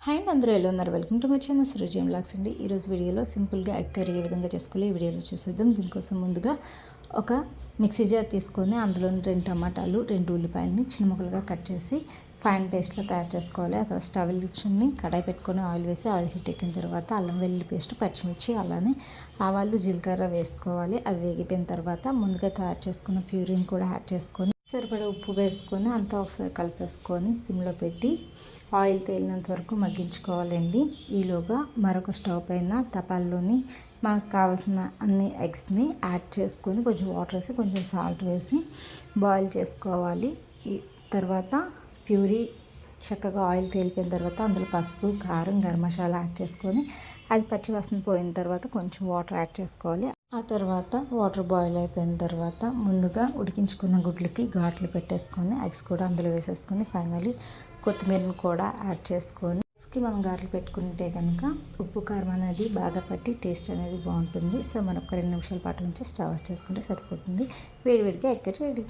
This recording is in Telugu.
హాయ్ అండి, అందరూ ఎలా ఉన్నారు? Welcome to my channel Srujan vlogs అండి. ఈరోజు వీడియోలో సింపుల్గా ఎగ్ కర్రీ ఏ విధంగా చేసుకోవాలో ఈ వీడియోలో చూసేద్దాం. దీనికోసం ముందుగా ఒక మిక్సీ జార్ తీసుకొని అందులో 2 టమాటాలు 2 ఉల్లిపాయలని చిన్న ముక్కలుగా కట్ చేసి ఫైన్ పేస్ట్లో తయారు చేసుకోవాలి. ఆ తర్వాత స్టవ్ వెలిగించుకొని కడాయి పెట్టుకొని ఆయిల్ వేసి ఆయిల్ హీట్ ఎక్కిన తర్వాత అల్లం వెల్లుల్లి పేస్ట్, పచ్చిమిర్చి, అలానే ఆవాలు, జీలకర్ర వేసుకోవాలి. అవి వేగిపోయిన తర్వాత ముందుగా తయారు చేసుకున్న ప్యూరీని కూడా యాడ్ చేసుకొని సరిపడా ఉప్పు వేసుకొని అంతా ఒకసారి కలిపేసుకొని సిమ్లో పెట్టి ఆయిల్ తేలినంత వరకు మగ్గించుకోవాలండి. ఈలోగా మరొక స్టవ్ పైన తపాల్లోని మనకు కావాల్సిన అన్ని ఎగ్స్ని యాడ్ చేసుకొని కొంచెం వాటర్ వేసి కొంచెం సాల్ట్ వేసి బాయిల్ చేసుకోవాలి. ఈ తర్వాత ప్యూరీ చక్కగా ఆయిల్ తేలిపోయిన తర్వాత అందులో పసుపు, కారం, గరం మసాలా యాడ్ చేసుకొని అది పచ్చి వాసన పోయిన తర్వాత కొంచెం వాటర్ యాడ్ చేసుకోవాలి. ఆ తర్వాత వాటర్ బాయిల్ అయిపోయిన తర్వాత ముందుగా ఉడికించుకున్న గుడ్లకి ఘాట్లు పెట్టేసుకొని ఎగ్స్ కూడా అందులో వేసేసుకొని ఫైనలీ కొత్తిమీరను కూడా యాడ్ చేసుకొని ఎగ్స్కి మనం ఘాట్లు పెట్టుకుంటే కనుక ఉప్పు కారం అనేది బాగా పట్టి టేస్ట్ అనేది బాగుంటుంది. సో మనం ఒక 2 నిమిషాల పాటు నుంచి స్టవ్ ఆఫ్ చేసుకుంటే సరిపోతుంది. వేడివేడిగా ఎగ్ కర్రీ రెడీ.